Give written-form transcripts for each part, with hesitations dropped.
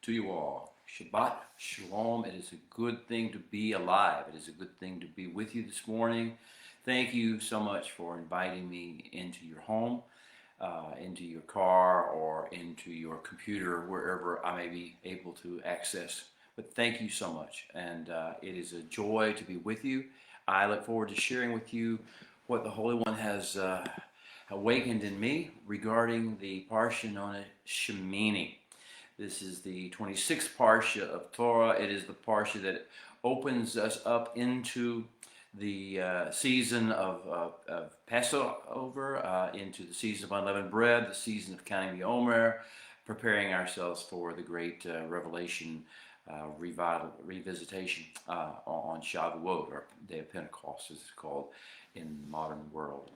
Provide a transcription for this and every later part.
to you all. Shabbat Shalom. It is a good thing to be alive. It is a good thing to be with you this morning. Thank you so much for inviting me into your home, into your car, or into your computer, wherever I may be able to access. But thank you so much. And it is a joy to be with you. I look forward to sharing with you what the Holy One has awakened in me regarding the Parsha known as Shemini. This is the 26th Parsha of Torah. It is the Parsha that opens us up into the season of Passover, into the season of unleavened bread, the season of counting the Omer, preparing ourselves for the great Revelation revisitation on Shavuot, or Day of Pentecost as it's called in the modern world.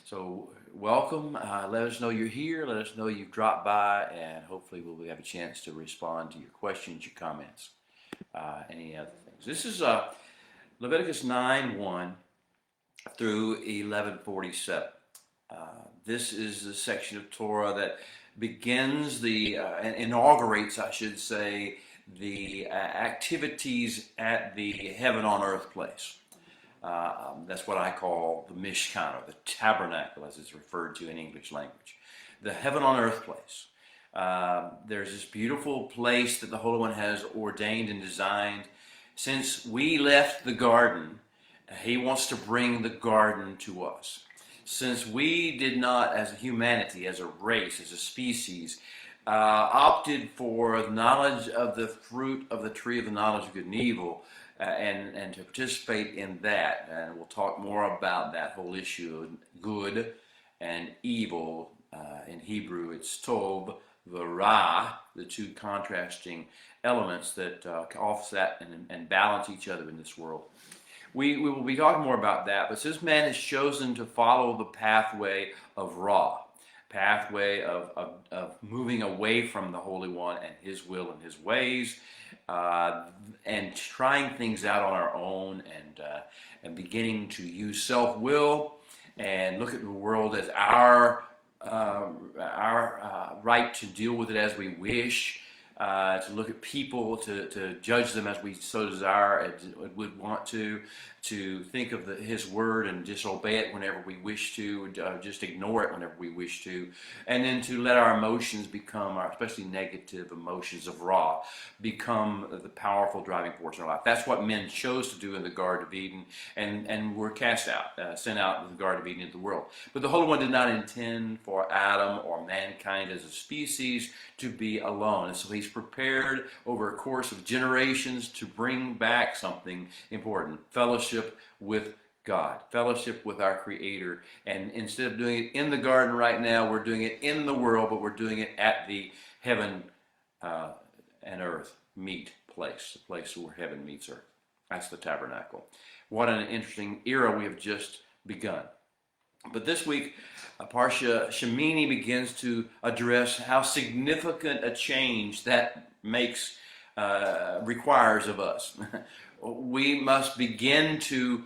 So welcome, let us know you're here, let us know you've dropped by, and hopefully we'll have a chance to respond to your questions, your comments, any other things. This is Leviticus 9:1 through 11:47. This is the section of Torah that begins and inaugurates, I should say, the activities at the heaven on earth place. That's what I call the Mishkan, or the Tabernacle, as it's referred to in English language. The heaven on earth place. There's this beautiful place that the Holy One has ordained and designed. Since we left the garden, He wants to bring the garden to us. Since we did not, as a humanity, as a race, as a species, opted for knowledge of the fruit of the tree of the knowledge of good and evil, and to participate in that, and we'll talk more about that whole issue of good and evil. In Hebrew, it's tov, ra, the two contrasting elements that offset and balance each other in this world. We will be talking more about that, but since man has chosen to follow the pathway of Ra, pathway of moving away from the Holy One and His will and His ways, and trying things out on our own, and beginning to use self-will and look at the world as our right to deal with it as we wish, to look at people, to judge them as we so desire and would want to think of His word and disobey it whenever we wish to, just ignore it whenever we wish to, and then to let our emotions become, especially negative emotions of Ra, become the powerful driving force in our life. That's what men chose to do in the Garden of Eden, and were cast out, sent out of the Garden of Eden into the world. But the Holy One did not intend for Adam or mankind as a species to be alone, and so He's prepared over a course of generations to bring back something important: fellowship with God, fellowship with our Creator. And instead of doing it in the garden right now, we're doing it in the world, but we're doing it at the heaven and earth meet place, the place where heaven meets earth. That's the tabernacle. What an interesting era we have just begun. But this week, Parsha Shemini begins to address how significant a change that requires of us. We must begin to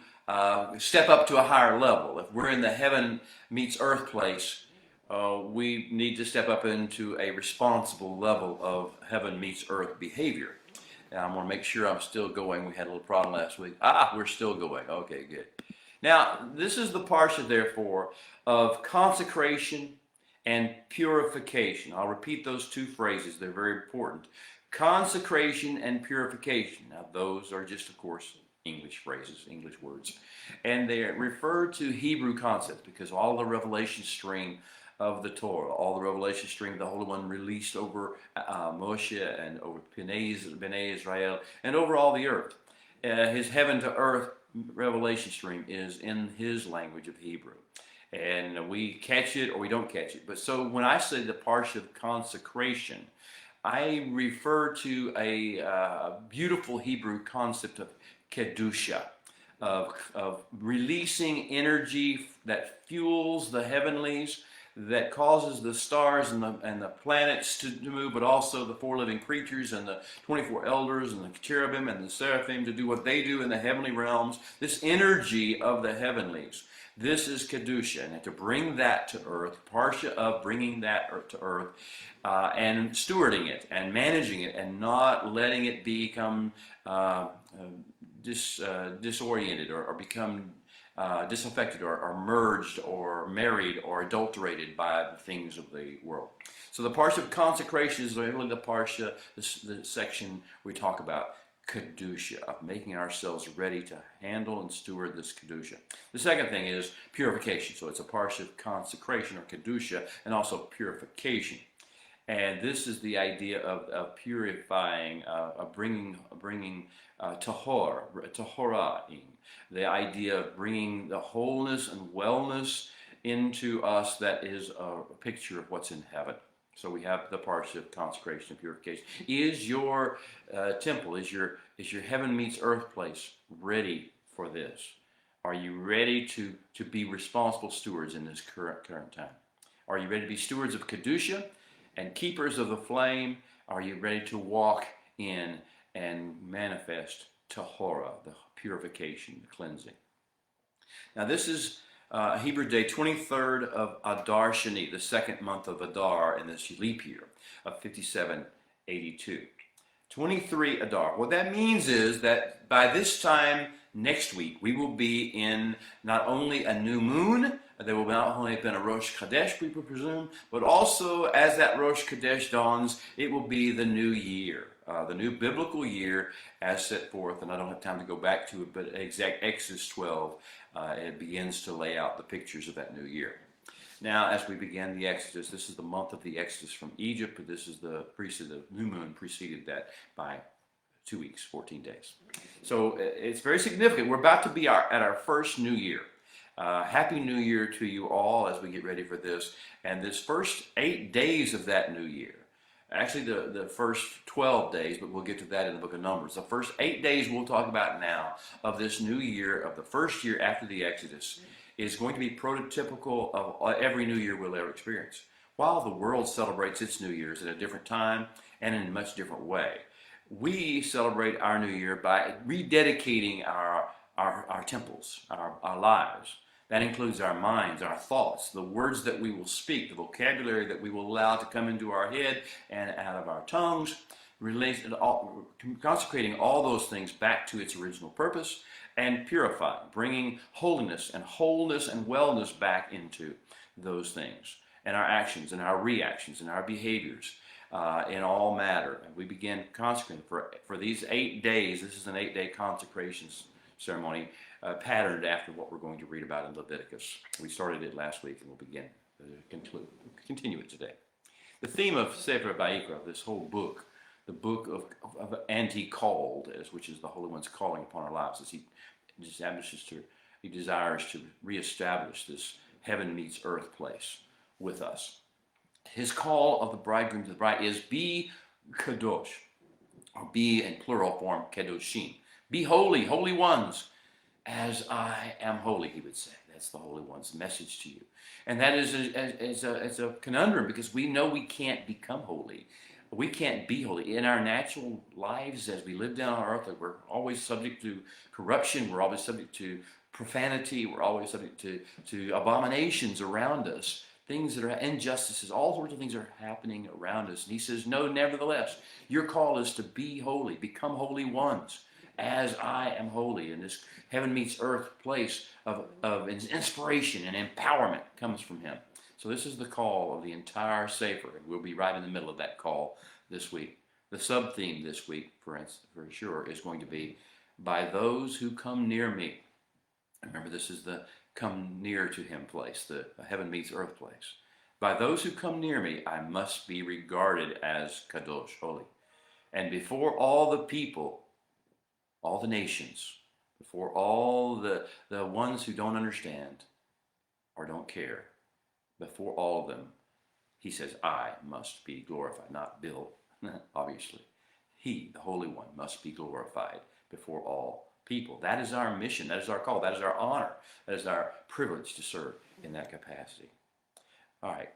step up to a higher level. If we're in the heaven meets earth place, we need to step up into a responsible level of heaven meets earth behavior. And I want to make sure I'm still going. We had a little problem last week. We're still going. Okay, good. Now, this is the Parsha, therefore, of consecration and purification. I'll repeat those two phrases. They're very important. Consecration and purification. Now, those are just, of course, English phrases, English words. And they refer to Hebrew concepts, because all the revelation stream of the Torah, all the revelation stream the Holy One released over Moshe and over Bnei Israel and over all the earth. His heaven to earth revelation stream is in His language of Hebrew. And we catch it or we don't catch it. But so when I say the Parsha of consecration, I refer to a beautiful Hebrew concept of Kedusha, of releasing energy that fuels the heavenlies, that causes the stars and the planets to move, but also the four living creatures and the 24 elders and the cherubim and the seraphim to do what they do in the heavenly realms. This energy of the heavenlies. This is Kedusha, and to bring that to earth, Parsha of bringing that to earth, and stewarding it and managing it and not letting it become disoriented or become disaffected or merged or married or adulterated by the things of the world. So the Parsha of consecration is really the Parsha, the section we talk about Kedusha, of making ourselves ready to handle and steward this Kedusha. The second thing is purification. So it's a Parsha of consecration or Kedusha and also purification. And this is the idea of purifying, of bringing tahoraing, the idea of bringing the wholeness and wellness into us that is a picture of what's in heaven. So we have the Parsha of consecration and purification. Is your temple, is your heaven meets earth place ready for this? Are you ready to be responsible stewards in this current time? Are you ready to be stewards of Kedusha and keepers of the flame? Are you ready to walk in and manifest Tahora, the purification, the cleansing? Now this is Hebrew day 23rd of Adar Sheni, the second month of Adar in this leap year of 5782. 23 Adar. What that means is that by this time next week, we will be in not only a new moon, there will not only have been a Rosh Chodesh, we presume, but also as that Rosh Chodesh dawns, it will be the new year, the new biblical year as set forth. And I don't have time to go back to it, but exact Exodus 12, it begins to lay out the pictures of that new year. Now, as we begin the Exodus, this is the month of the Exodus from Egypt, but this is the new moon preceded that by 2 weeks, 14 days. So it's very significant. We're about to be at our first new year. Happy New Year to you all as we get ready for this. And this first 8 days of that new year, actually the first 12 days, but we'll get to that in the book of Numbers. The first 8 days we'll talk about now of this new year, of the first year after the Exodus, is going to be prototypical of every new year we'll ever experience. While the world celebrates its New Year's at a different time and in a much different way, we celebrate our New Year by rededicating our temples, our lives. That includes our minds, our thoughts, the words that we will speak, the vocabulary that we will allow to come into our head and out of our tongues, consecrating all those things back to its original purpose, and purifying, bringing holiness and wholeness and wellness back into those things, and our actions and our reactions and our behaviors in all matter. And we begin consecrating for these 8 days. This is an 8-day consecration ceremony patterned after what we're going to read about in Leviticus. We started it last week and we'll begin continue it today. The theme of Sefer Vayikra, this whole book, the book of anti-called, which is the Holy One's calling upon our lives, as he desires to reestablish this heaven meets earth place with us. His call of the bridegroom to the bride is be kadosh, or be in plural form kedoshim. Be holy, holy ones, as I am holy, he would say. That's the Holy One's message to you. And that is a conundrum, because we know we can't become holy. We can't be holy. In our natural lives as we live down on earth, we're always subject to corruption. We're always subject to profanity. We're always subject to abominations around us. Things that are injustices, all sorts of things are happening around us. And he says, no, nevertheless, your call is to be holy, become holy ones, as I am holy. And this heaven meets earth place of inspiration and empowerment comes from him. So this is the call of the entire Sefer, and we'll be right in the middle of that call this week. The sub-theme this week, for sure, is going to be, by those who come near me. Remember, this is the come near to him place, the heaven meets earth place. By those who come near me, I must be regarded as kadosh, holy. And before all the people, all the nations, before all the ones who don't understand or don't care, before all of them, he says, I must be glorified, not Bill, obviously. He, the Holy One, must be glorified before all people. That is our mission. That is our call. That is our honor. That is our privilege to serve in that capacity. All right.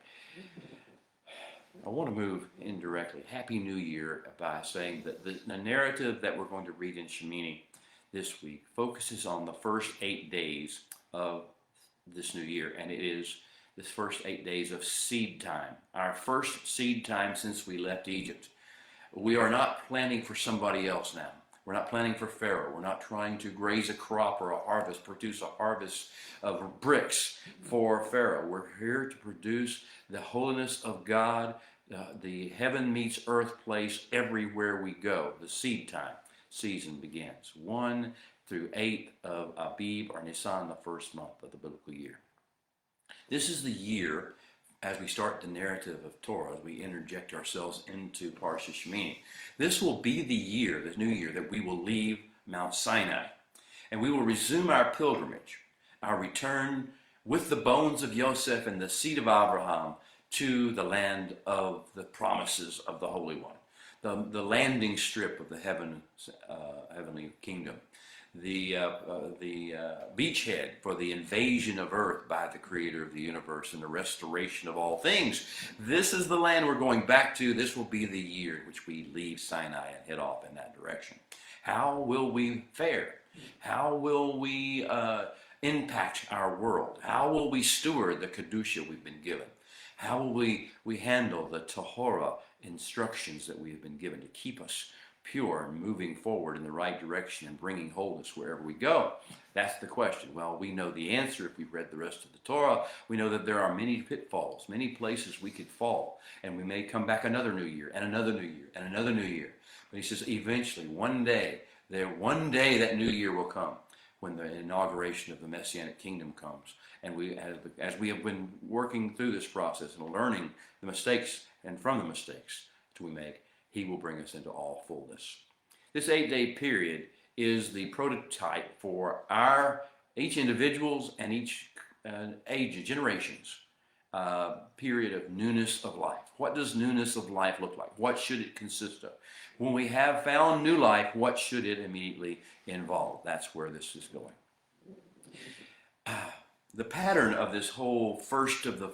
I want to move indirectly. Happy New Year by saying that the narrative that we're going to read in Shemini this week focuses on the first 8 days of this new year, and it is this first 8 days of seed time, our first seed time since we left Egypt. We are not planning for somebody else now. We're not planning for Pharaoh. We're not trying to graze a crop or a harvest, produce a harvest of bricks for Pharaoh. We're here to produce the holiness of God, the heaven meets earth place everywhere we go. The seed time season begins 1 through 8 of Abib or Nisan, the first month of the biblical year. This is the year, as we start the narrative of Torah, as we interject ourselves into Parsha Shemini. This will be the year, this new year, that we will leave Mount Sinai. And we will resume our pilgrimage, our return with the bones of Yosef and the seed of Abraham to the land of the promises of the Holy One, the landing strip of the heavenly kingdom, the beachhead for the invasion of earth by the creator of the universe and the restoration of all things. This is the land we're going back to. This will be the year in which we leave Sinai and head off in that direction. How will we fare? How will we impact our world? How will we steward the Kedusha we've been given? How will we handle the Torah instructions that we have been given to keep us pure and moving forward in the right direction and bringing wholeness wherever we go? That's the question. Well, we know the answer if we've read the rest of the Torah. We know that there are many pitfalls, many places we could fall, and we may come back another new year and another new year and another new year. But he says eventually, one day that new year will come when the inauguration of the Messianic kingdom comes. And we, as we have been working through this process and learning the mistakes and from the mistakes that we make, he will bring us into all fullness. This 8-day period is the prototype for each individuals and each age, generations, period of newness of life. What does newness of life look like? What should it consist of? When we have found new life, what should it immediately involve? That's where this is going. The pattern of this whole first of the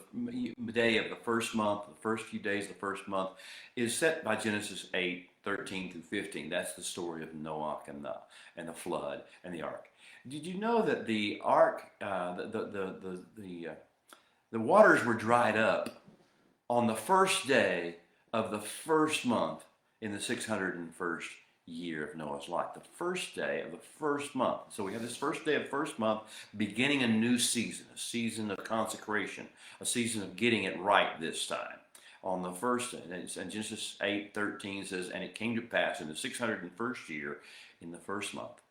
day of the first month, the first few days of the first month, is set by Genesis 8:13 through 15. That's the story of Noah and the flood and the ark. Did you know that the ark, the waters were dried up on the first day of the first month in the 601st year of Noah's life, the first day of the first month. So we have this first day of the first month beginning a new season, a season of consecration, a season of getting it right this time. On the first day, and Genesis 8:13 says, and it came to pass in the 601st year, in the first month,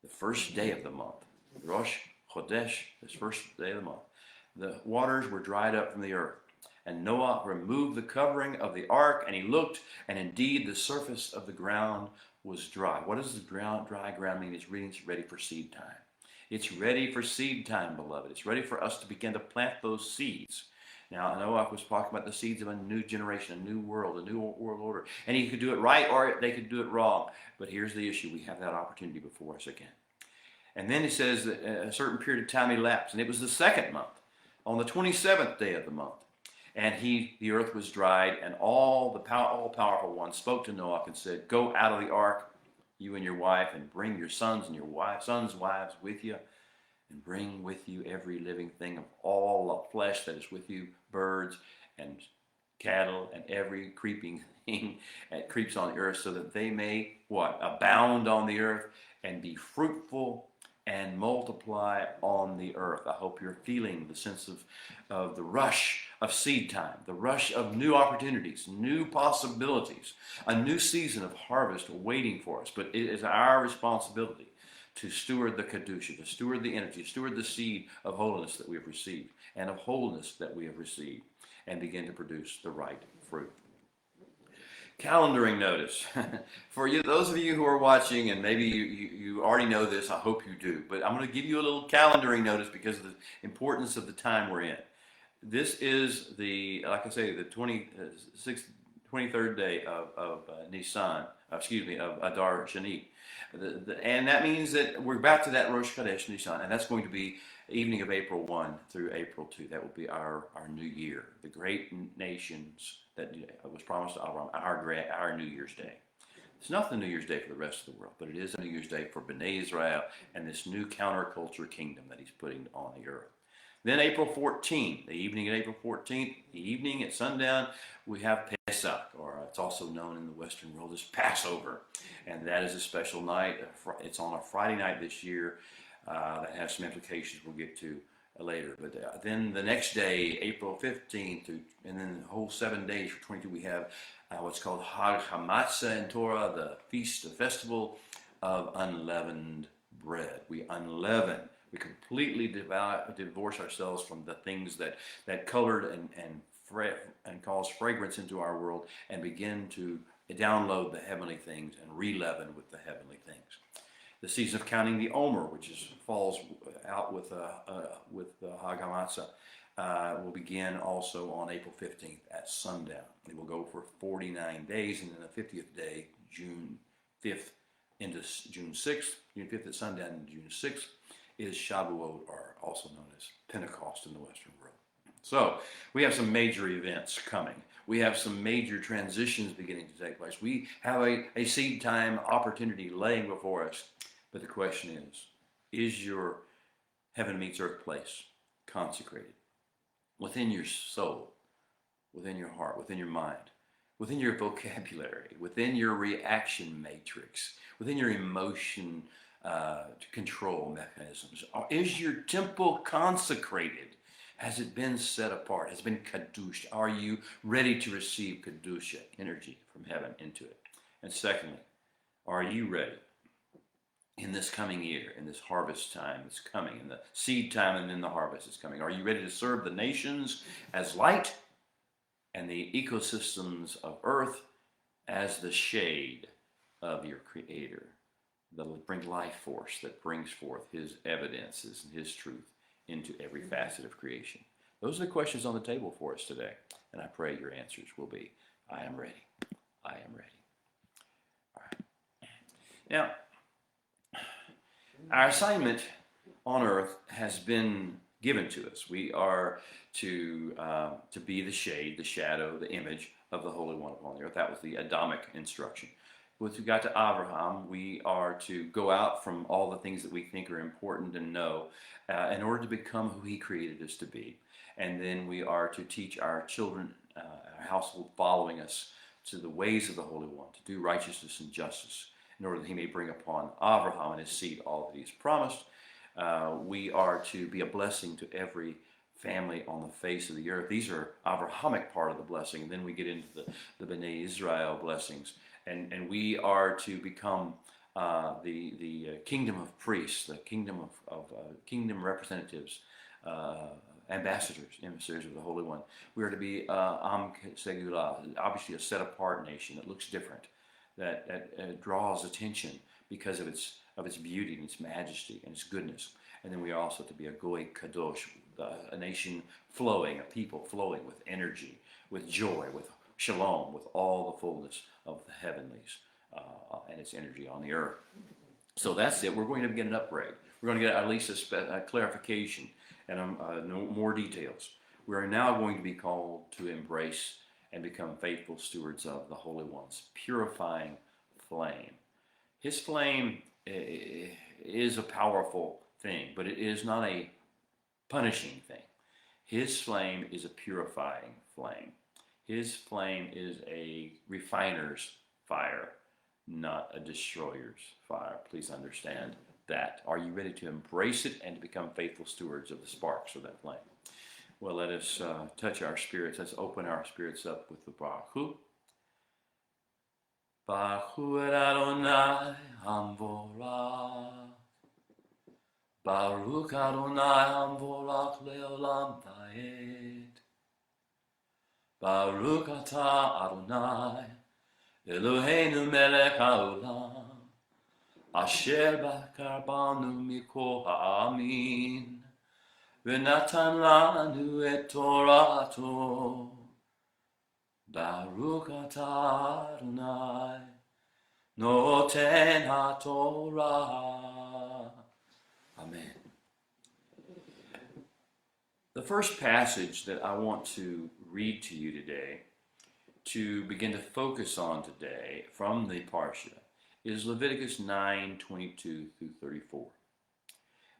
the first day of the month, Rosh Chodesh, this first day of the month, the waters were dried up from the earth. And Noah removed the covering of the ark, and he looked, and indeed the surface of the ground was dry. What does the dry ground mean? It's ready for seed time. It's ready for seed time, beloved. It's ready for us to begin to plant those seeds. Now, Noah was talking about the seeds of a new generation, a new world, a new world order. And he could do it right or they could do it wrong. But here's the issue. We have that opportunity before us again. And then he says that a certain period of time elapsed. And it was the second month, on the 27th day of the month. And the earth was dried, and all powerful one spoke to Noah and said, go out of the ark, you and your wife, and bring your sons and your sons' wives with you, and bring with you every living thing of all the flesh that is with you, birds and cattle and every creeping thing that creeps on the earth, so that they may, abound on the earth and be fruitful and multiply on the earth. I hope you're feeling the sense of the rush of seed time, the rush of new opportunities, new possibilities, a new season of harvest waiting for us. But it is our responsibility to steward the Kedusha, to steward the energy, to steward the seed of holiness that we have received and of wholeness that we have received, and begin to produce the right fruit. Calendaring notice. For you, those of you who are watching, and maybe you already know this, I hope you do, but I'm going to give you a little calendaring notice because of the importance of the time we're in. This is the 26th, 23rd day of Nisan, of Adar Shani. And that means that we're back to that Rosh Chodesh Nisan, and that's going to be evening of April 1 through April 2. That will be our new year, the great nations that was promised to Abraham, our New Year's Day. It's not the New Year's Day for the rest of the world, but it is a New Year's Day for Bnei Israel and this new counterculture kingdom that he's putting on the earth. Then April 14th, the evening of April 14th, the evening at sundown, we have Pesach, or it's also known in the Western world as Passover. And that is a special night. It's on a Friday night this year. That has some implications we'll get to later. But then the next day, April 15th, and then the whole 7 days for 22, we have what's called Hag HaMatzah in Torah, the feast, the festival of unleavened bread. We unleaven. We completely divorce ourselves from the things that colored and cause fragrance into our world, and begin to download the heavenly things and re-leaven with the heavenly things. The season of counting the Omer, which falls out with Hag HaMatzah, will begin also on April 15th at sundown. It will go for 49 days, and then the 50th day, June 5th into June 6th, June 5th at sundown and June 6th, is Shavuot, or also known as Pentecost in the Western world. So we have some major events coming. We have some major transitions beginning to take place. We have a seed time opportunity laying before us. But the question is your heaven meets earth place consecrated within your soul, within your heart, within your mind, within your vocabulary, within your reaction matrix, within your emotion control mechanisms? Is your temple consecrated? Has it been set apart? Has it been Kedusha? Are you ready to receive Kedusha, energy from heaven, into it? And secondly, are you ready in this coming year, in this harvest time that's coming, in the seed time and then the harvest is coming? Are you ready to serve the nations as light and the ecosystems of earth as the shade of your Creator? That bring life force, that brings forth his evidences and his truth into every facet of creation. Those are the questions on the table for us today. And I pray your answers will be, I am ready. I am ready. All right. Now, our assignment on earth has been given to us. We are to be the shade, the shadow, the image of the Holy One upon the earth. That was the Adamic instruction. With regard to Abraham, we are to go out from all the things that we think are important and know in order to become who he created us to be. And then we are to teach our children, our household following us, to the ways of the Holy One, to do righteousness and justice, in order that he may bring upon Abraham and his seed all that he's promised. We are to be a blessing to every family on the face of the earth. These are Abrahamic part of the blessing. And then we get into the Bnei Israel blessings. And we are to become the kingdom of priests, the kingdom of kingdom representatives, ambassadors, emissaries of the Holy One. We are to be Am Segula, obviously a set-apart nation that looks different, that draws attention because of its beauty and its majesty and its goodness. And then we are also to be a Goy Kadosh, a nation flowing, a people flowing with energy, with joy, with shalom, with all the fullness of the heavenlies and its energy on the earth. So that's it. We're going to get an upgrade. We're going to get at least a clarification and more details. We are now going to be called to embrace and become faithful stewards of the Holy One's purifying flame. His flame is a powerful thing, but it is not a punishing thing. His flame is a purifying flame. His flame is a refiner's fire, not a destroyer's fire. Please understand that. Are you ready to embrace it and to become faithful stewards of the sparks of that flame? Well, let us touch our spirits. Let's open our spirits up with the Baruch Hu. Baruch Hu Adonai Hamvorach. Baruch Adonai Hamvorach Leolam Vaed. Baruch Atah Adonai Eloheinu Melech HaOlam Asher Bakar Banu Mikol Ha'amin V'natan Lanu Et Torato Baruch atah Adonai, noten haTorah. Amen. The first passage that I want to read to you today, to begin to focus on today from the Parsha, is Leviticus 9:22 through 34.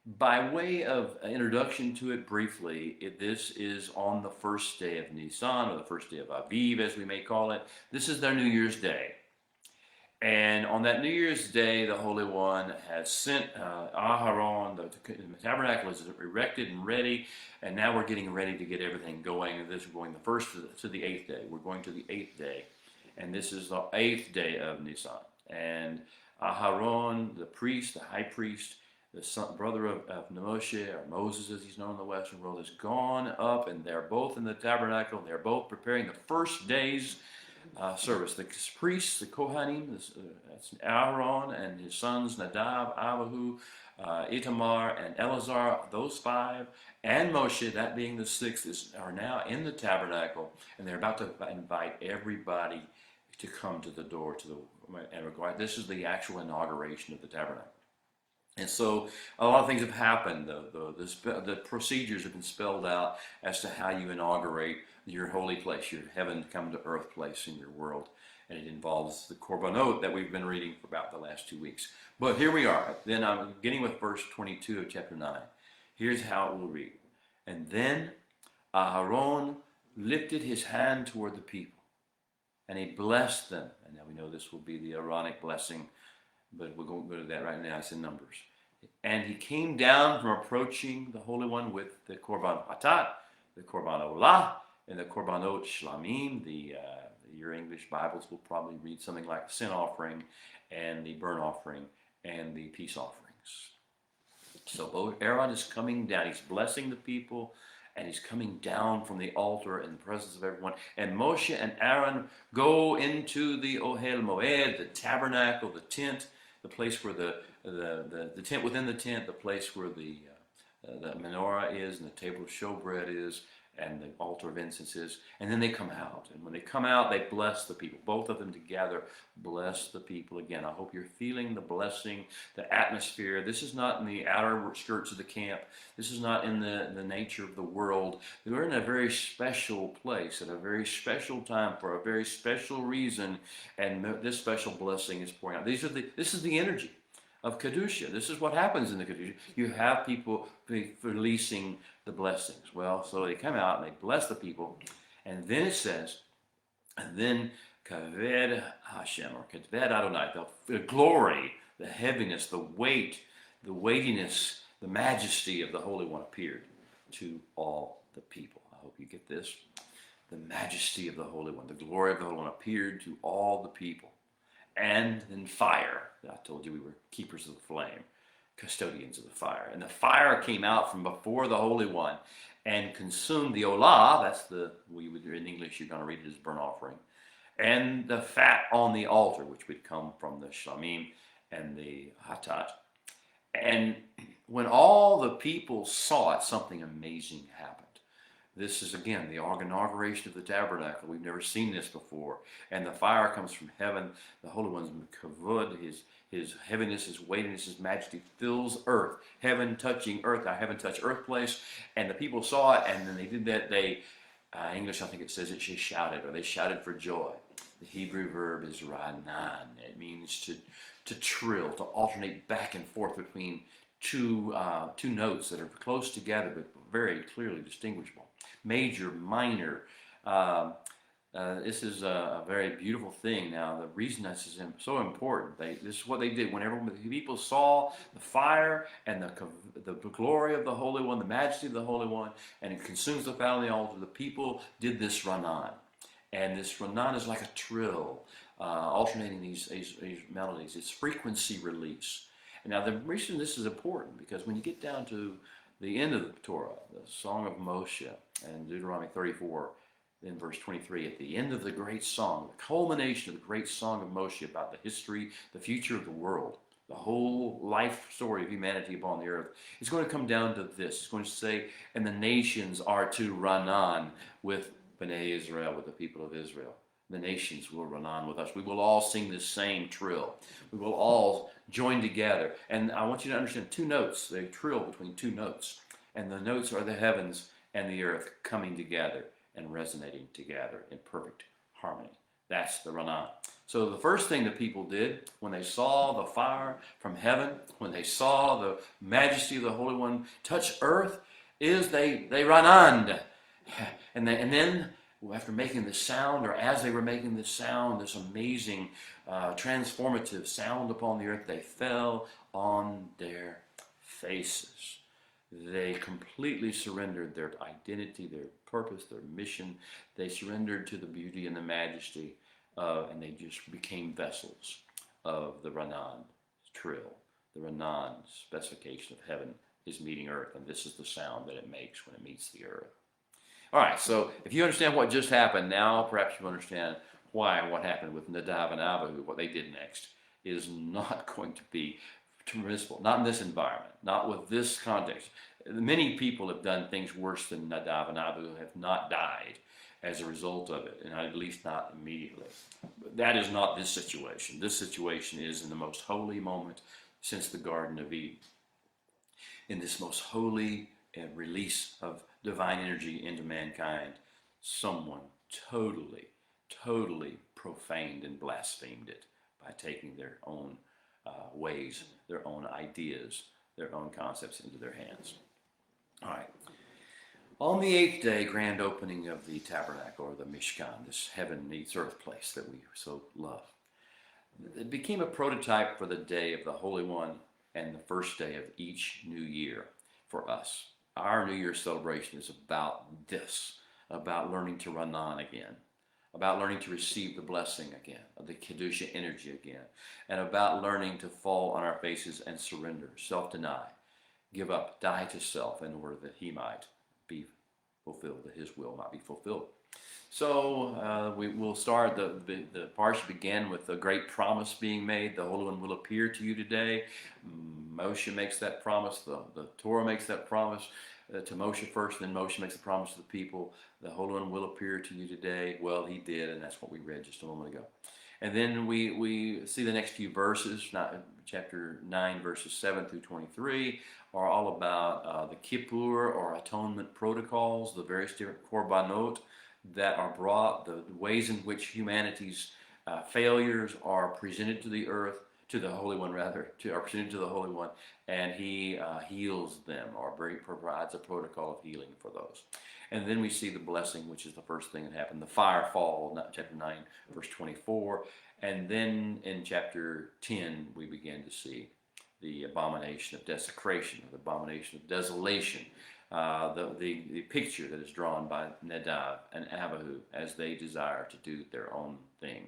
By way of introduction to it briefly, this is on the first day of Nisan, or the first day of Aviv, as we may call it. This is their New Year's Day. And on that New Year's Day, the Holy One has sent Aharon, the tabernacle is erected and ready, and now we're getting ready to get everything going. And this is going the first to the 8th day. We're going to the 8th day, and this is the 8th day of Nisan. And Aharon, the priest, the high priest, the brother of Moshe, or Moses as he's known in the Western world, has gone up, and they're both in the tabernacle. They're both preparing the first day's service. The priests, the Kohanim, that's Aaron and his sons Nadab, Abihu, Itamar, and Eleazar, those five, and Moshe, that being the sixth, are now in the tabernacle, and they're about to invite everybody to come to the door and require. This is the actual inauguration of the tabernacle. And so a lot of things have happened. The procedures have been spelled out as to how you inaugurate your holy place, your heaven come to earth place in your world. And it involves the korbanot that we've been reading for about the last 2 weeks. But here we are. Then I'm beginning with verse 22 of chapter 9. Here's how it will read. And then Aharon lifted his hand toward the people, and he blessed them. And now we know this will be the Aaronic blessing, but we're going to go to that right now. It's in Numbers. And he came down from approaching the Holy One with the Korban Hatat, the Korban Olah, and the Korbanot Shlamim. Your English Bibles will probably read something like sin offering, and the burnt offering, and the peace offerings. So Aaron is coming down. He's blessing the people, and he's coming down from the altar in the presence of everyone. And Moshe and Aaron go into the Ohel Moed, the tabernacle, the tent, the place where the tent within the tent, the place where the menorah is, and the table of showbread is, and the altar of incense is. And then they come out. And when they come out, they bless the people. Both of them together bless the people. Again, I hope you're feeling the blessing, the atmosphere. This is not in the outer skirts of the camp. This is not in the nature of the world. We're in a very special place at a very special time for a very special reason. And this special blessing is pouring out. This is the energy of Kedusha. This is what happens in the Kedusha. You have people releasing the blessings. Well, so they come out and they bless the people. And then it says, and then Kaved Hashem, or Kaved Adonai, the glory, the heaviness, the weight, the weightiness, the majesty of the Holy One appeared to all the people. I hope you get this. The majesty of the Holy One, the glory of the Holy One appeared to all the people. And then fire. I told you we were keepers of the flame, custodians of the fire. And the fire came out from before the Holy One and consumed the olah. That's in English you're going to read it as burnt offering. And the fat on the altar, which would come from the shlamim and the hatat. And when all the people saw it, something amazing happened. This is, again, the inauguration of the tabernacle. We've never seen this before. And the fire comes from heaven. The Holy One's kavod, his heaviness, his weightiness, his majesty fills earth. Heaven touching earth, our heaven touch earth place. And the people saw it, and then they did that. English, I think it says it, she shouted, or they shouted for joy. The Hebrew verb is ranan. It means to trill, to alternate back and forth between two notes that are close together but very clearly distinguishable. Major, minor. This is a very beautiful thing. Now, the reason this is so important, this is what they did. Whenever the people saw the fire and the glory of the Holy One, the majesty of the Holy One, and it consumes the fat on the altar, the people did this ranan. And this ranan is like a trill, alternating these melodies. It's frequency release. And now, the reason this is important, because when you get down to the end of the Torah, the Song of Moshe, and Deuteronomy 34, in verse 23, at the end of the great song, the culmination of the great song of Moshe about the history, the future of the world, the whole life story of humanity upon the earth, it's going to come down to this. It's going to say, and the nations are to run on with Bnei Israel, with the people of Israel. the nations will run on with us. We will all sing this same trill. We will all join together. And I want you to understand two notes. They trill between two notes. And the notes are the heavens and the earth coming together and resonating together in perfect harmony. That's the Ranan. So the first thing the people did when they saw the fire from heaven, when they saw the majesty of the Holy One touch earth, is they Rananed. And then after making this sound, or as they were making this sound, this amazing transformative sound upon the earth, they fell on their faces. They completely surrendered their identity, their purpose, their mission. They surrendered to the beauty and the majesty, and they just became vessels of the Ranan trill. The Ranan specification of heaven is meeting earth, and this is the sound that it makes when it meets the earth. All right, so if you understand what just happened, now perhaps you understand why what happened with Nadab and Abihu, what they did next, is not going to be permissible. Not in this environment, not with this context. Many people have done things worse than Nadab and Abihu, have not died as a result of it, and at least not immediately. But that is not this situation. This situation is in the most holy moment since the Garden of Eden. In this most holy release of divine energy into mankind, someone totally profaned and blasphemed it by taking their own ways, their own ideas, their own concepts into their hands. All right. On the 8th day, grand opening of the Tabernacle, or the Mishkan, this heaven meets earth place that we so love, it became a prototype for the day of the Holy One and the first day of each new year for us. Our New Year's celebration is about this, about learning to run on again, about learning to receive the blessing again, of the Kedusha energy again, and about learning to fall on our faces and surrender, self-deny, give up, die to self in order that He might be fulfilled, that His will might be fulfilled. So we will start, the Parsha began with a great promise being made. The Holy One will appear to you today. Moshe makes that promise. The Torah makes that promise to Moshe first, then Moshe makes a promise to the people. The Holy One will appear to you today. Well, He did, and that's what we read just a moment ago. And then we see the next few verses, chapter 9, verses 7 through 23, are all about the Kippur, or atonement protocols, the various different korbanot that are brought, the ways in which humanity's failures are presented to the earth, to the Holy One rather, are presented to the Holy One, and He heals them, or provides a protocol of healing for those. And then we see the blessing, which is the first thing that happened, the fire fall, chapter 9, verse 24. And then in chapter 10, we begin to see the abomination of desecration, the abomination of desolation, the picture that is drawn by Nadab and Abihu as they desire to do their own thing.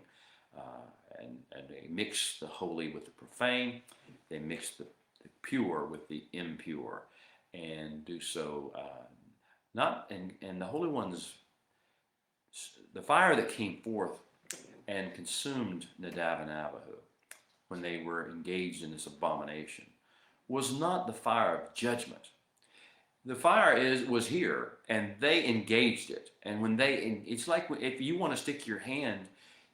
And they mix the holy with the profane. They mix the pure with the impure, and do so and the Holy One's, the fire that came forth and consumed Nadab and Abihu when they were engaged in this abomination was not the fire of judgment. The fire was here, and they engaged it. And when it's like if you want to stick your hand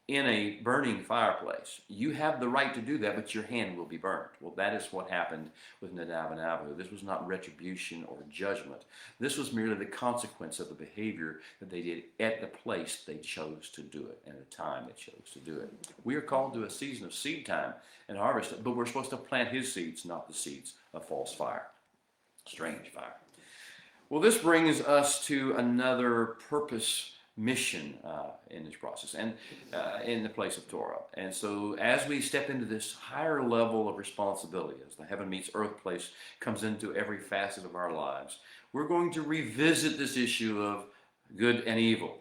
in a burning fireplace, you have the right to do that, but your hand will be burned. Well, that is what happened with Nadab and Abihu. This was not retribution or judgment. This was merely the consequence of the behavior that they did at the place they chose to do it, and the time they chose to do it. We are called to a season of seed time and harvest, but we're supposed to plant His seeds, not the seeds of false fire, strange fire. Well, this brings us to another purpose mission in this process, and in the place of Torah. And so as we step into this higher level of responsibility, as the heaven meets earth place comes into every facet of our lives, we're going to revisit this issue of good and evil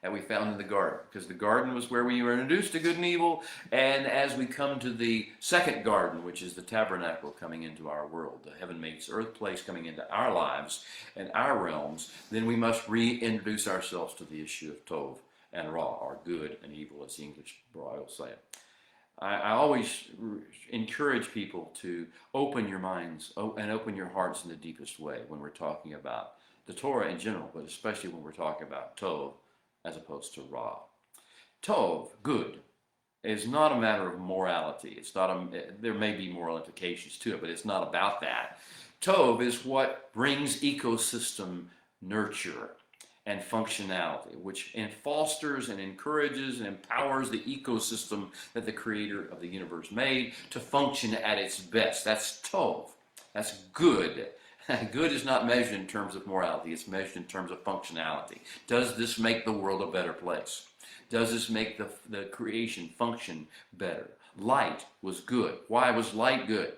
that we found in the garden, because the garden was where we were introduced to good and evil. And as we come to the second garden, which is the tabernacle coming into our world, the heaven meets earth place coming into our lives and our realms, then we must reintroduce ourselves to the issue of Tov and Ra, or good and evil, as the English royals say it. I always encourage people to open your minds and open your hearts in the deepest way when we're talking about the Torah in general, but especially when we're talking about Tov as opposed to Ra. Tov, good, is not a matter of morality. It's not there may be moral implications to it, but it's not about that. Tov is what brings ecosystem nurture and functionality, which fosters and encourages and empowers the ecosystem that the creator of the universe made to function at its best. That's Tov. That's good. Good is not measured in terms of morality. It's measured in terms of functionality. Does this make the world a better place? Does this make the creation function better? Light was good. Why was light good?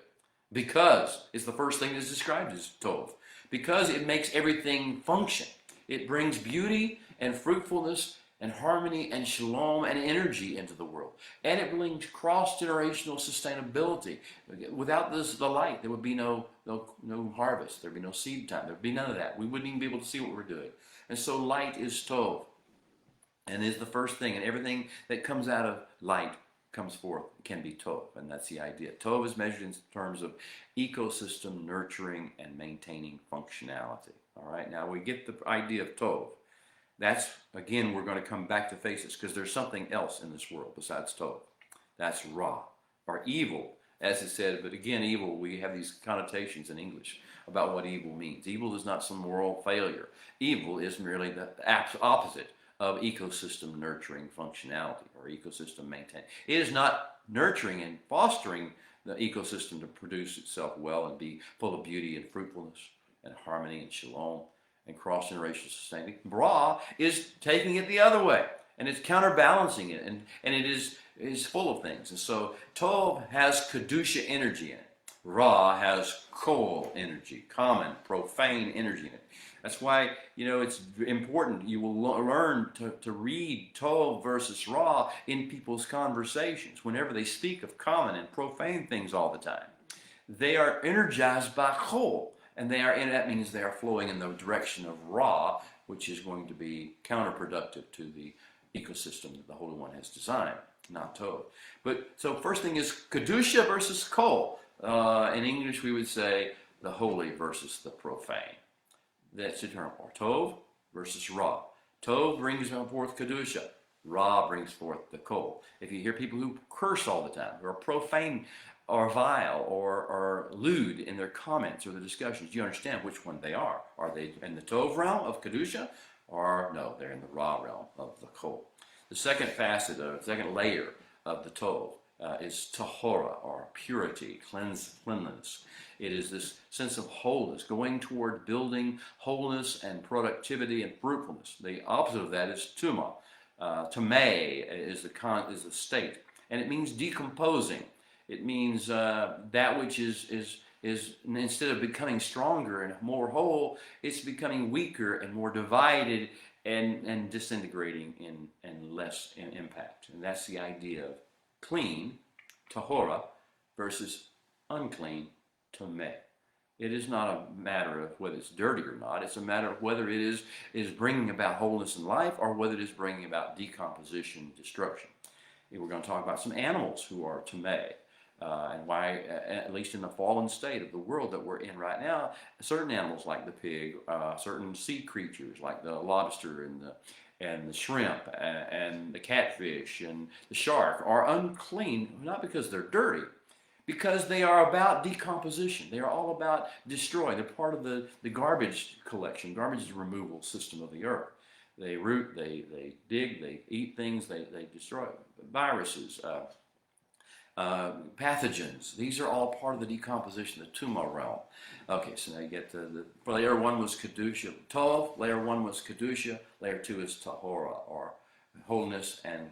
Because it's the first thing that's described as Tov. Because it makes everything function. It brings beauty and fruitfulness and harmony and shalom and energy into the world. And it brings cross-generational sustainability. Without the light, there would be no harvest. There would be no seed time. There would be none of that. We wouldn't even be able to see what we're doing. And so light is Tov. And is the first thing. And everything that comes out of light comes forth can be Tov. And that's the idea. Tov is measured in terms of ecosystem nurturing and maintaining functionality. All right, now we get the idea of Tov. That's, again, we're going to come back to face this because there's something else in this world besides Tov. That's Ra, or evil, as it said. But again, evil, we have these connotations in English about what evil means. Evil is not some moral failure. Evil is merely the opposite of ecosystem nurturing functionality or ecosystem maintaining. It is not nurturing and fostering the ecosystem to produce itself well and be full of beauty and fruitfulness and harmony and shalom and cross-generational sustaining. Ra is taking it the other way, and it's counterbalancing it, and it is full of things. And so Tov has Kedusha energy in it. Ra has Kol energy, common, profane energy in it. That's why, it's important. You will learn to read Tov versus Ra in people's conversations. Whenever they speak of common and profane things all the time, they are energized by Kol. And that means they are flowing in the direction of Ra, which is going to be counterproductive to the ecosystem that the Holy One has designed, not Tov. But so first thing is Kedusha versus Kol. In English, we would say the holy versus the profane. That's the term. Or Tov versus Ra. Tov brings forth Kedusha. Ra brings forth the Kol. If you hear people who curse all the time, who are profane or vile or lewd in their comments or the discussions, you understand which one they are. Are they in the Tov realm of Kedusha? Or no, they're in the Ra realm of the Kol. The second second layer of the Tov is Tahora, or purity, cleanliness. It is this sense of wholeness, going toward building wholeness and productivity and fruitfulness. The opposite of that is Tuma. Tameh is the state, and it means decomposing. It means that which is instead of becoming stronger and more whole, it's becoming weaker and more divided and disintegrating and less in impact. And that's the idea of clean, tahora, versus unclean, tameh. It is not a matter of whether it's dirty or not. It's a matter of whether it is bringing about wholeness in life or whether it is bringing about decomposition, destruction. We're going to talk about some animals who are tameh. And why, at least in the fallen state of the world that we're in right now, certain animals like the pig, certain sea creatures like the lobster and the shrimp and the catfish and the shark are unclean, not because they're dirty, because they are about decomposition. They are all about destroying. They're part of the garbage collection, garbage removal system of the earth. They root, they dig, they eat things, they destroy viruses, pathogens. These are all part of the decomposition, the Tuma realm. Okay, so now you get to layer one was Kedusha. Tov, layer one was Kedusha. Layer two is Tahora, or holiness and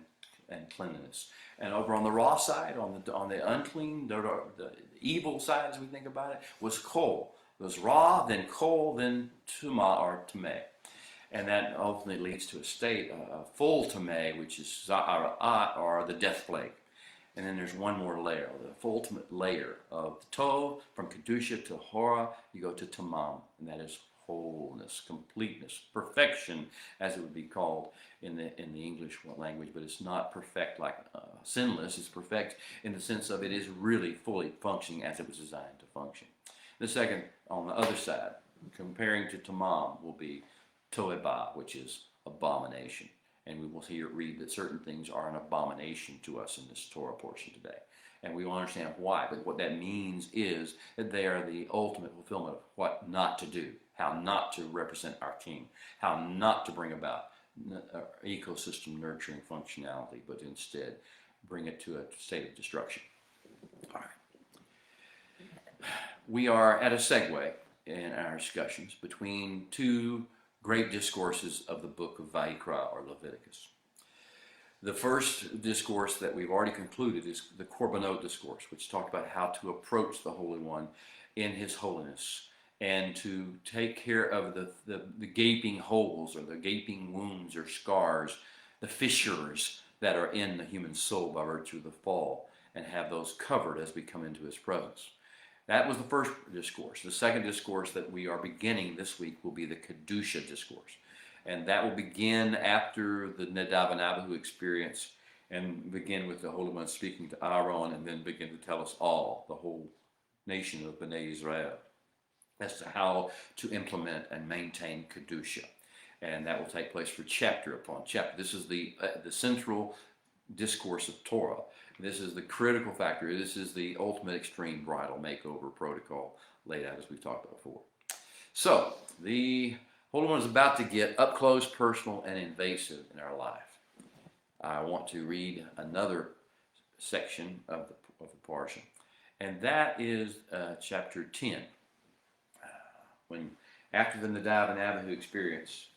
cleanliness. And over on the raw side, on the unclean, the evil side, as we think about it, was Kol. It was Ra, then Kol, then Tuma, or Tameh. And that ultimately leads to a state, a full Tameh, which is Za'arat, or the death plague. And then there's one more layer, the ultimate layer of the Tov, from Kedusha to Hora, you go to Tamam, and that is wholeness, completeness, perfection, as it would be called in the English language. But it's not perfect like sinless. It's perfect in the sense of it is really fully functioning as it was designed to function. The second, on the other side, comparing to Tamam, will be Toebah, which is abomination. And we will hear it read that certain things are an abomination to us in this Torah portion today. And we will understand why. But what that means is that they are the ultimate fulfillment of what not to do, how not to represent our King, how not to bring about ecosystem nurturing functionality, but instead bring it to a state of destruction. All right. We are at a segue in our discussions between two great discourses of the book of Vayikra, or Leviticus. The first discourse that we've already concluded is the Korbanot discourse, which talked about how to approach the Holy One in his holiness and to take care of the gaping holes or the gaping wounds or scars, the fissures that are in the human soul by virtue of the fall, and have those covered as we come into his presence. That was the first discourse. The second discourse that we are beginning this week will be the Kedusha Discourse. And that will begin after the Nadav and Abihu experience and begin with the Holy One speaking to Aaron and then begin to tell us all, the whole nation of Bnei Israel, as to how to implement and maintain Kedusha. And that will take place for chapter upon chapter. This is the central discourse of Torah. This is the critical factor. This is the ultimate extreme bridal makeover protocol laid out as we've talked about before. So, the Holy One is about to get up close, personal, and invasive in our life. I want to read another section of the Parsha, and that is chapter 10. When after the Nadav and Abihu experience,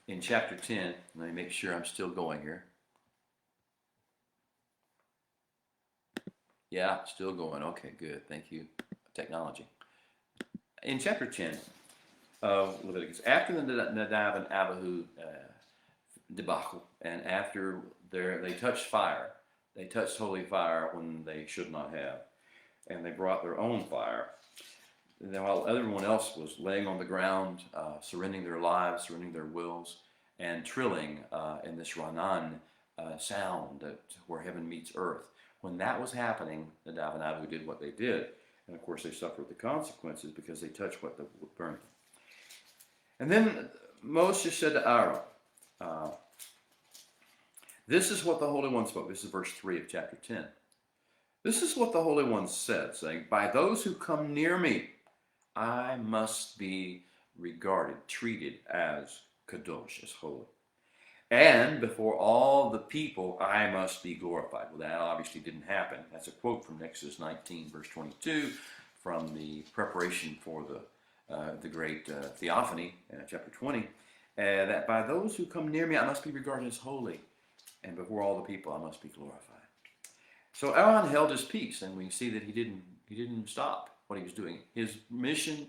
in chapter 10, let me make sure I'm still going here. Yeah, still going. Okay, good. Thank you, technology. In chapter 10 of Leviticus, after the Nadav and Abihu debacle, and after they touched fire, they touched holy fire when they should not have, and they brought their own fire. And then while everyone else was laying on the ground, surrendering their lives, surrendering their wills, and trilling in this Ranan sound where heaven meets earth. When that was happening, Nadav and Abihu did what they did. And of course they suffered the consequences because they touched what the burning. And then Moshe said to Aaron, this is what the Holy One spoke. This is verse 3 of chapter 10. This is what the Holy One said, saying, by those who come near me, I must be regarded, treated as kadosh, as holy. And before all the people, I must be glorified. Well, that obviously didn't happen. That's a quote from Exodus 19, verse 22, from the preparation for the great theophany, chapter 20, that by those who come near me, I must be regarded as holy. And before all the people, I must be glorified. So Aaron held his peace, and we see that he didn't stop what he was doing. His mission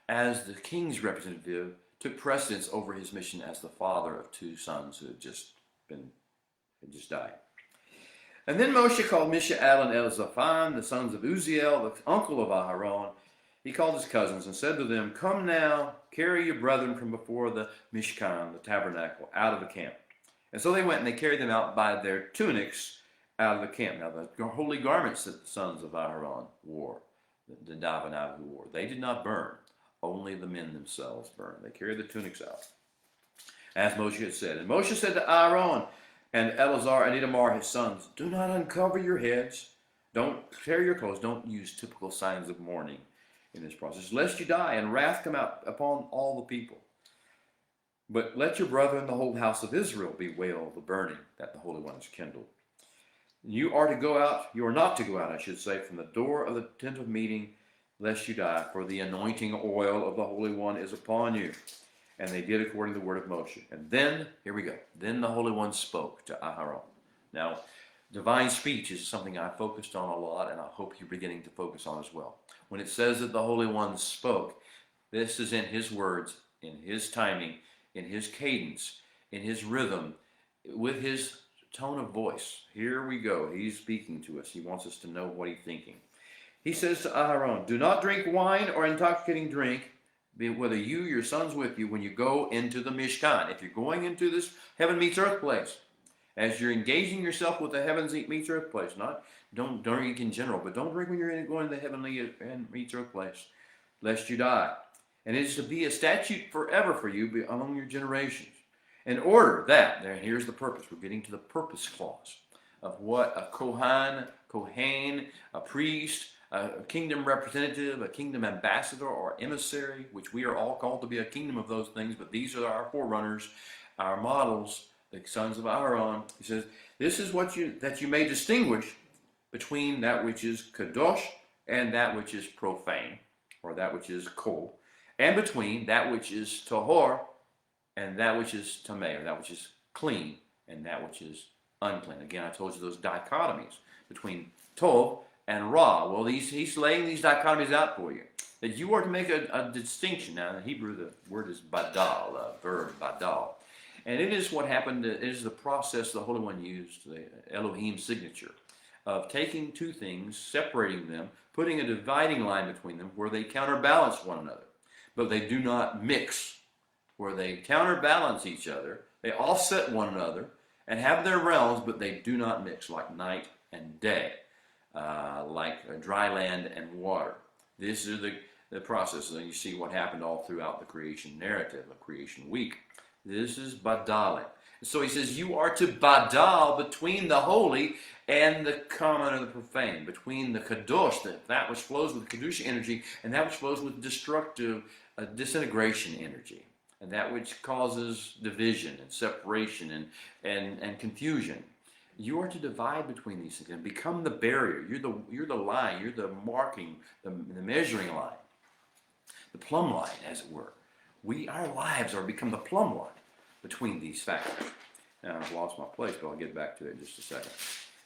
as the king's representative took precedence over his mission as the father of two sons who had just died. And then Moshe called Mishael and Elzaphan, the sons of Uziel, the uncle of Aharon. He called his cousins and said to them, come now, carry your brethren from before the Mishkan, the tabernacle, out of the camp. And so they went and they carried them out by their tunics out of the camp. Now the holy garments that the sons of Aharon wore, the Nadav and Abihu wore, they did not burn. Only the men themselves burned. They carried the tunics out, as Moshe had said. And Moshe said to Aaron and Eleazar and Itamar, his sons, do not uncover your heads. Don't tear your clothes. Don't use typical signs of mourning in this process, lest you die and wrath come out upon all the people. But let your brethren, the whole house of Israel, bewail the burning that the Holy One has kindled. You are not to go out, I should say, from the door of the tent of meeting, lest you die, for the anointing oil of the Holy One is upon you. And they did according to the word of Moshe. And then, here we go, then the Holy One spoke to Aharon. Now, divine speech is something I focused on a lot, and I hope you're beginning to focus on as well. When it says that the Holy One spoke, this is in his words, in his timing, in his cadence, in his rhythm, with his tone of voice. Here we go. He's speaking to us. He wants us to know what he's thinking. He says to Aharon, do not drink wine or intoxicating drink, whether you, your sons with you, when you go into the Mishkan. If you're going into this heaven meets earth place, as you're engaging yourself with the heavens meets earth place, don't drink in general, but don't drink when you're going to the heavenly meets earth place, lest you die. And it is to be a statute forever for you among your generations. In order that, here's the purpose. We're getting to the purpose clause of what a Kohen, a priest, a kingdom representative, a kingdom ambassador or emissary, which we are all called to be a kingdom of those things, but these are our forerunners, our models, the sons of Aaron. He says, this is what that you may distinguish between that which is kadosh and that which is profane, or that which is kol, and between that which is tahor and that which is tameh, or that which is clean and that which is unclean. Again, I told you those dichotomies between tov and ra. Well, he's laying these dichotomies out for you, that you are to make a distinction. Now, in Hebrew, the word is badal, a verb, badal. And it is what happened, it is the process the Holy One used, the Elohim signature, of taking two things, separating them, putting a dividing line between them where they counterbalance one another. But they do not mix, where they counterbalance each other, they offset one another, and have their realms, but they do not mix, like night and day, like dry land and water. This is the process, and you see what happened all throughout the creation narrative, of creation week. This is badaling. So he says, you are to badal between the holy and the common or the profane, between the kadosh, that which flows with Kedusha energy, and that which flows with destructive disintegration energy, and that which causes division and separation and confusion. You are to divide between these things and become the barrier. You're the line, you're the marking, the measuring line, the plumb line, as it were. Our lives are become the plumb line between these factors. Now, I've lost my place, but I'll get back to it in just a second.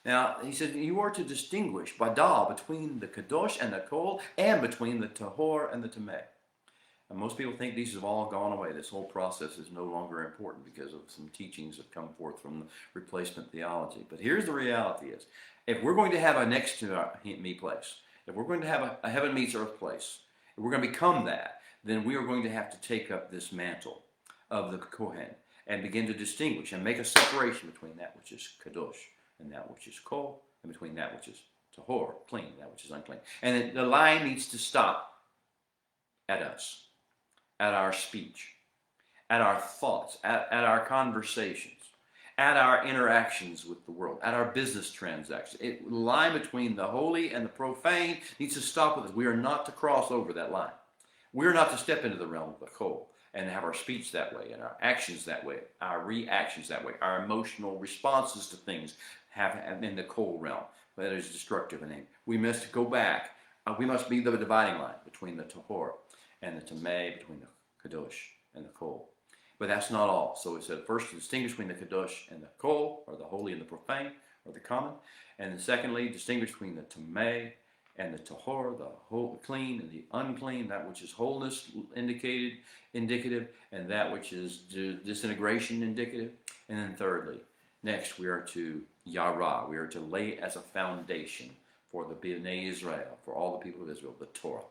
Now, he said, you are to distinguish badal between the kadosh and the kol, and between the tahor and the tameh. And most people think these have all gone away. This whole process is no longer important because of some teachings that come forth from the replacement theology. But here's the reality is, if we're going to have a next to me place, if we're going to have a heaven meets earth place, if we're going to become that, then we are going to have to take up this mantle of the Kohen and begin to distinguish and make a separation between that which is kadosh and that which is kol, and between that which is tahor, clean, that which is unclean. And the line needs to stop at us, at our speech, at our thoughts, at our conversations, at our interactions with the world, at our business transactions. The line between the holy and the profane needs to stop with us. We are not to cross over that line. We are not to step into the realm of the kol and have our speech that way, and our actions that way, our reactions that way, our emotional responses to things have in the kol realm. That is destructive and angry. We must go back. We must be the dividing line between the tahor and the tameh, between the kadosh and the kol. But that's not all. So it said first to distinguish between the kadosh and the kol, or the holy and the profane, or the common. And then secondly, distinguish between the tameh and the tahor, the clean and the unclean, that which is wholeness indicative, and that which is disintegration indicative. And then thirdly, next we are to yara, we are to lay as a foundation for the Bnei Israel, for all the people of Israel, the Torah.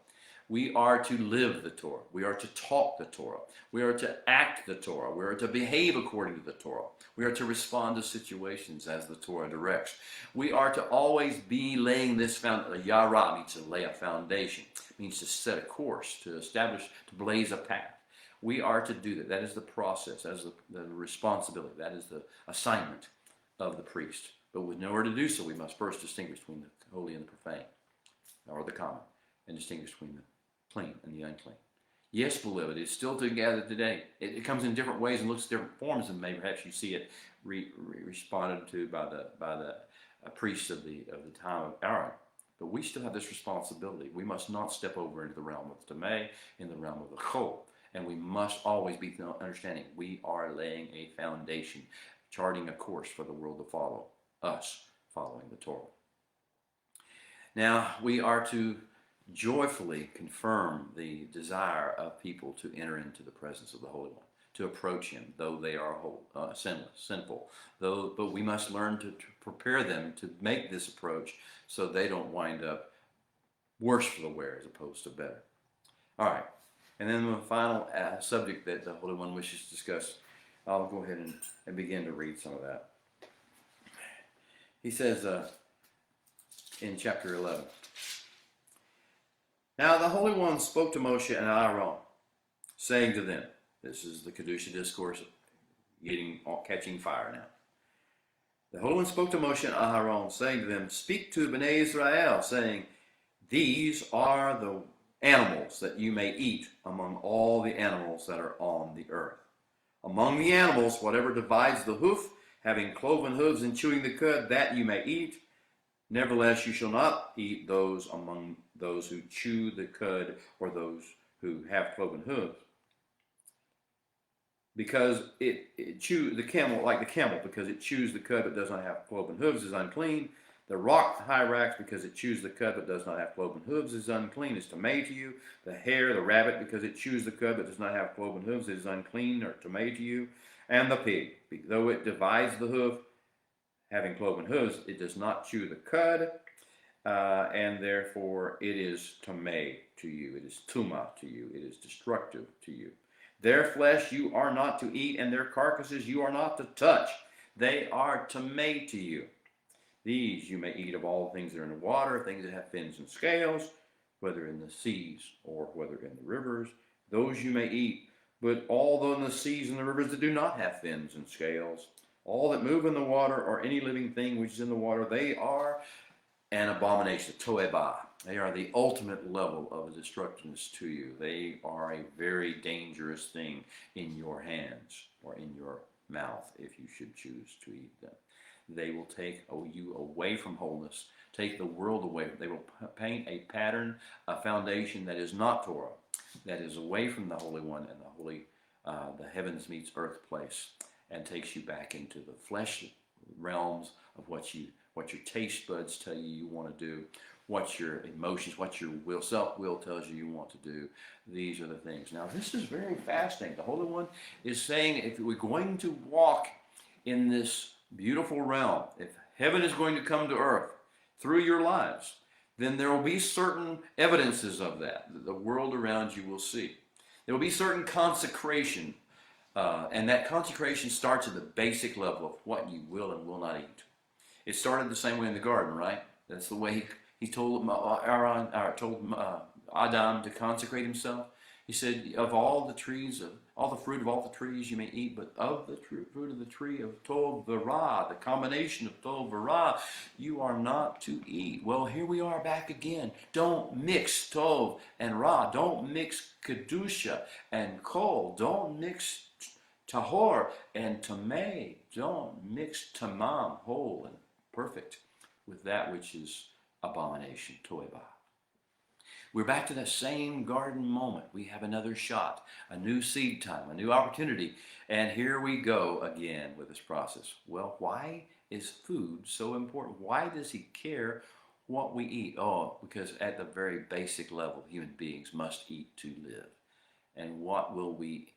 We are to live the Torah. We are to talk the Torah. We are to act the Torah. We are to behave according to the Torah. We are to respond to situations as the Torah directs. We are to always be laying this foundation. Yara means to lay a foundation. It means to set a course, to establish, to blaze a path. We are to do that. That is the process. That is the responsibility. That is the assignment of the priest. But in order to do so, we must first distinguish between the holy and the profane, or the common, and distinguish between the clean and the unclean. Yes, beloved, it's still together today. It comes in different ways and looks different forms, and maybe perhaps you see it responded to by the priests of the time of Aaron. But we still have this responsibility. We must not step over into the realm of the Tameh, in the realm of the Chol, and we must always be understanding we are laying a foundation, charting a course for the world to follow, us following the Torah. Now we are to joyfully confirm the desire of people to enter into the presence of the Holy One, to approach Him, though they are sinful. But we must learn to prepare them to make this approach so they don't wind up worse for the wear as opposed to better. All right, and then the final subject that the Holy One wishes to discuss, I'll go ahead and begin to read some of that. He says in chapter 11, Now the Holy One spoke to Moshe and Aaron, saying to them, this is the Kedusha Discourse, catching fire now. The Holy One spoke to Moshe and Aharon, saying to them, speak to Bnei Israel, saying, these are the animals that you may eat among all the animals that are on the earth. Among the animals, whatever divides the hoof, having cloven hooves and chewing the cud, that you may eat. Nevertheless, you shall not eat those among those who chew the cud or those who have cloven hooves. Because it chews the camel, like the camel, because it chews the cud but does not have cloven hooves, is unclean. The rock, the hyrax, because it chews the cud but does not have cloven hooves, is unclean, is tamei to you. The hare, the rabbit, because it chews the cud but does not have cloven hooves, is unclean or tamei to you. And the pig, though it divides the hoof, having cloven hooves, it does not chew the cud, and therefore it is tamei to you. It is tuma to you. It is destructive to you. Their flesh you are not to eat, and their carcasses you are not to touch. They are tamei to you. These you may eat of all things that are in the water, things that have fins and scales, whether in the seas or whether in the rivers. Those you may eat, but all in the seas and the rivers that do not have fins and scales, all that move in the water or any living thing which is in the water, they are an abomination, toeba. They are the ultimate level of destructiveness to you. They are a very dangerous thing in your hands or in your mouth if you should choose to eat them. They will take you away from wholeness, take the world away. They will paint a pattern, a foundation that is not Torah, that is away from the Holy One and the heavens meets earth place, and takes you back into the flesh realms of what your taste buds tell you want to do, what your emotions, what your self-will tells you want to do. These are the things. Now, this is very fascinating. The Holy One is saying, if we're going to walk in this beautiful realm, if heaven is going to come to earth through your lives, then there will be certain evidences of that the world around you will see. There will be certain consecration, and that consecration starts at the basic level of what you will and will not eat. It started the same way in the garden, right? That's the way he told Adam to consecrate himself. He said, of all the trees, of all the fruit of all the trees you may eat, but of the fruit of the tree of Tov V'Ra, the combination of Tov V'Ra, you are not to eat. Well, here we are back again. Don't mix Tov and Ra. Don't mix Kedusha and Kol. Don't mix Tahor and Tamei. Don't mix Tamam, whole and perfect, with that which is abomination, Toeba. We're back to that same garden moment. We have another shot, a new seed time, a new opportunity. And here we go again with this process. Well, why is food so important? Why does he care what we eat? Oh, because at the very basic level, human beings must eat to live. And what will we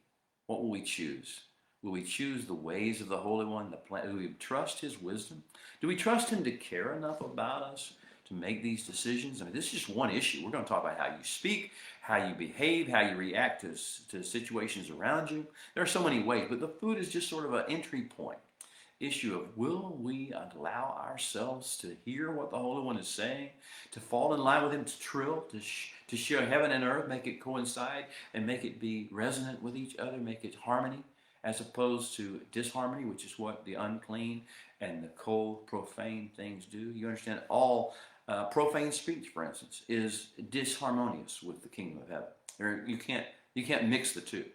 choose? Will we choose the ways of the Holy One? Do we trust his wisdom? Do we trust him to care enough about us to make these decisions? I mean, this is just one issue. We're going to talk about how you speak, how you behave, how you react to situations around you. There are so many ways, but the food is just sort of an entry point issue of, will we allow ourselves to hear what the Holy One is saying, to fall in line with him, to trill, to share heaven and earth, make it coincide and make it be resonant with each other, make it harmony, as opposed to disharmony, which is what the unclean and the cold, profane things do. You understand, all profane speech, for instance, is disharmonious with the kingdom of heaven. You can't mix the two.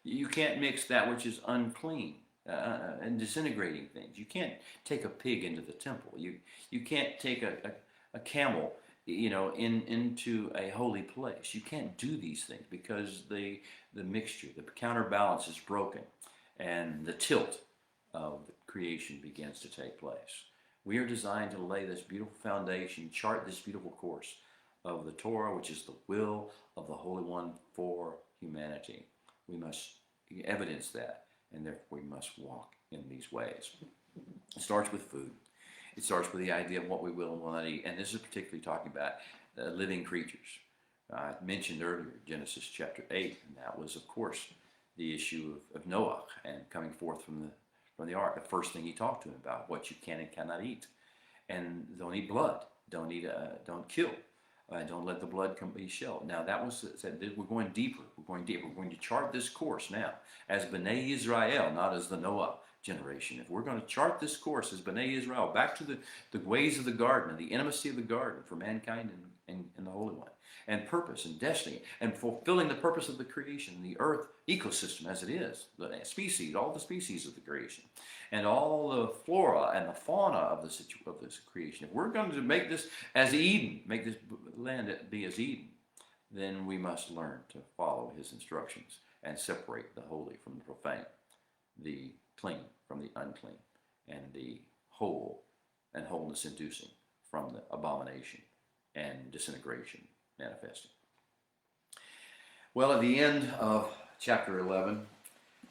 You can't mix that which is unclean and disintegrating things. You can't take a pig into the temple. You can't take a camel, into a holy place. You can't do these things because the mixture, the counterbalance is broken, and the tilt of the creation begins to take place. We are designed to lay this beautiful foundation, chart this beautiful course of the Torah, which is the will of the Holy One for humanity. We must evidence that, and therefore we must walk in these ways. It starts with food. It starts with the idea of what we will and will not eat. And this is particularly talking about living creatures. I mentioned earlier Genesis chapter 8, and that was, of course, the issue of Noah and coming forth from the ark. The first thing he talked to him about, what you can and cannot eat. And don't eat blood. Don't kill. Don't let the blood be shed. Now that was said. We're going deeper. We're going deeper. We're going to chart this course now as B'nai Israel, not as the Noah generation. If we're going to chart this course as B'nai Israel, back to the ways of the garden and the intimacy of the garden for mankind and the Holy One, and purpose and destiny, and fulfilling the purpose of the creation, the earth ecosystem as it is, the species, all the species of the creation, and all the flora and the fauna of this creation. If we're going to make this as Eden, make this land be as Eden, then we must learn to follow his instructions and separate the holy from the profane, the clean from the unclean, and the whole and wholeness inducing from the abomination and disintegration manifesting. Well, at the end of chapter 11,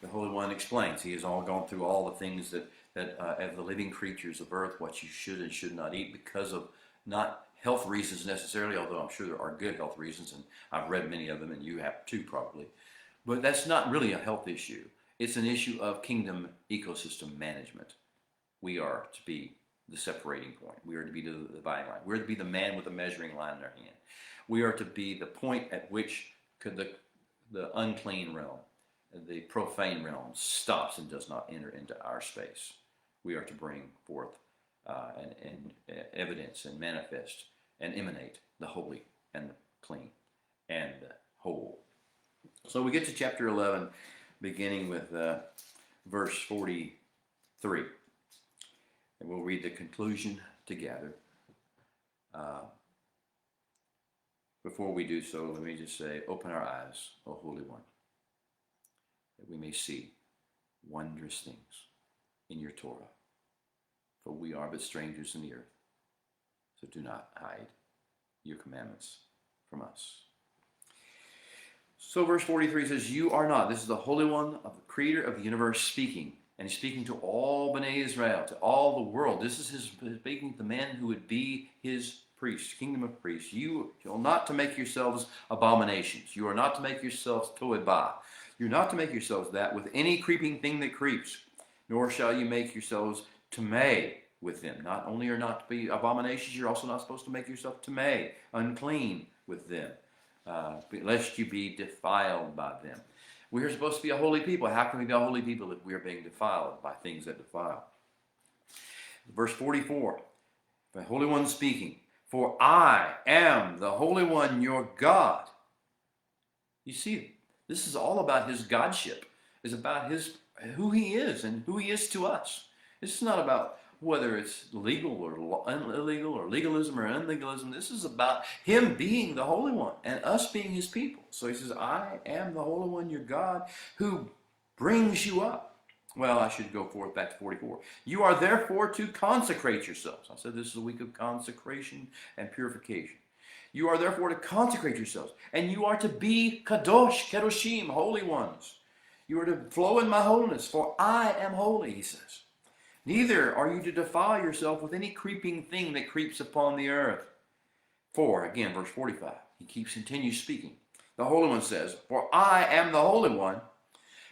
the Holy One explains. He has all gone through all the things that of the living creatures of earth, what you should and should not eat because of not health reasons necessarily, although I'm sure there are good health reasons, and I've read many of them, and you have too probably. But that's not really a health issue. It's an issue of kingdom ecosystem management. We are to be the separating point. We are to be the dividing line. We're to be the man with the measuring line in our hand. We are to be the point at which the unclean realm, the profane realm, stops and does not enter into our space. We are to bring forth and evidence and manifest and emanate the holy and the clean and the whole. So we get to chapter 11, beginning with verse 43. And we'll read the conclusion together. Before we do so, let me just say, open our eyes, O Holy One, that we may see wondrous things in your Torah. For we are but strangers in the earth, so do not hide your commandments from us. So verse 43 says, you are not. This is the Holy One of the Creator of the universe speaking. And he's speaking to all B'nai Israel, to all the world. This is his speaking to the man who would be his priest, kingdom of priests. You are not to make yourselves abominations. You are not to make yourselves toebah. You're not to make yourselves that with any creeping thing that creeps, nor shall you make yourselves tamei with them. Not only are not to be abominations, you're also not supposed to make yourself tamei, unclean with them, lest you be defiled by them. We are supposed to be a holy people. How can we be a holy people if we are being defiled by things that defile? Verse 44, the Holy One speaking, for I am the Holy One, your God. You see, this is all about his godship. It's about who he is and who he is to us. This is not about whether it's legal or illegal or legalism or unlegalism. This is about him being the Holy One and us being his people. So he says, I am the Holy One, your God, who brings you up. Well, I should go forth back to 44. You are therefore to consecrate yourselves. I said this is a week of consecration and purification. You are therefore to consecrate yourselves, and you are to be kadosh, kedoshim, holy ones. You are to flow in my holiness, for I am holy, he says. Neither are you to defile yourself with any creeping thing that creeps upon the earth. For, again, verse 45, he continues speaking. The Holy One says, for I am the Holy One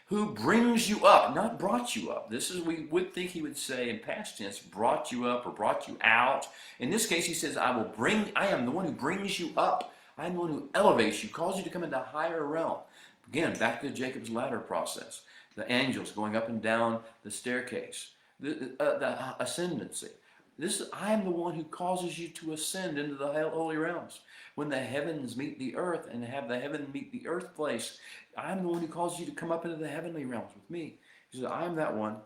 who brings you up, not brought you up. This is, we would think he would say in past tense, brought you up or brought you out. In this case, he says, I am the one who brings you up. I am the one who elevates you, calls you to come into a higher realm. Again, back to Jacob's ladder process. The angels going up and down the staircase. The ascendancy. I am the one who causes you to ascend into the holy realms. When the heavens meet the earth and have the heaven meet the earth place, I am the one who causes you to come up into the heavenly realms with me. He says, I am that one.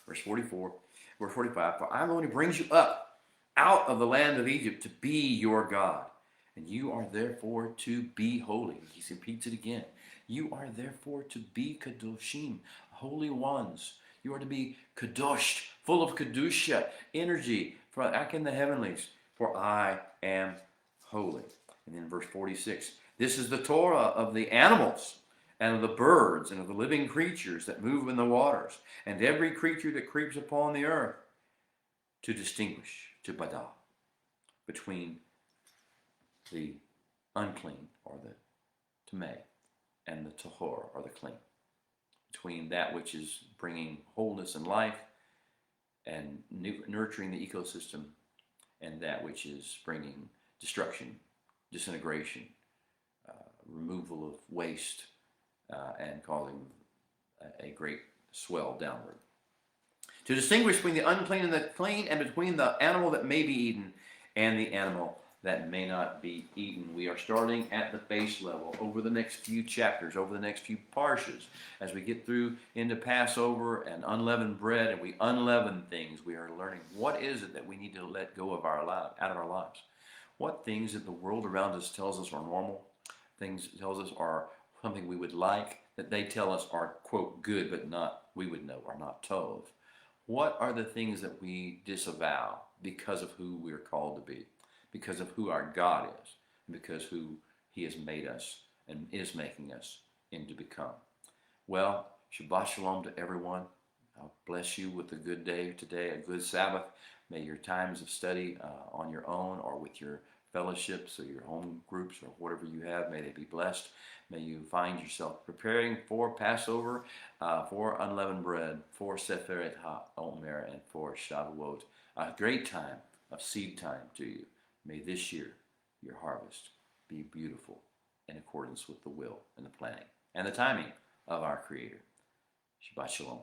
Verse 44, verse 45, for I am the one who brings you up out of the land of Egypt to be your God. And you are therefore to be holy. He repeats it again. You are therefore to be kadoshim, holy ones. You are to be kadoshed, full of kedusha, energy, back in the heavenlies. For I am holy. And then verse 46. This is the Torah of the animals and of the birds and of the living creatures that move in the waters and every creature that creeps upon the earth, to distinguish, to bada, between the unclean or the tamei and the tahor or the clean. Between that which is bringing wholeness and life and nurturing the ecosystem and that which is bringing destruction disintegration, removal of waste, and causing a great swell downward. To distinguish between the unclean and the clean, and between the animal that may be eaten and the animal that may not be eaten. We are starting at the base level over the next few chapters, over the next few parshas. As we get through into Passover and unleavened bread, and we unleaven things, we are learning what is it that we need to let go of out of our lives. What things that the world around us tells us are normal, things tells us are something we would like, that they tell us are, quote, good, but not, we would know, are not tov. What are the things that we disavow because of who we are called to be, because of who our God is, and because who He has made us and is making us into become? Well, Shabbat Shalom to everyone. I'll bless you with a good day today, a good Sabbath. May your times of study on your own or with your fellowships or your home groups or whatever you have, may they be blessed. May you find yourself preparing for Passover, for unleavened bread, for Seferet HaOmer, and for Shavuot. A great time of seed time to you. May this year, your harvest, be beautiful in accordance with the will and the planning and the timing of our Creator. Shabbat Shalom.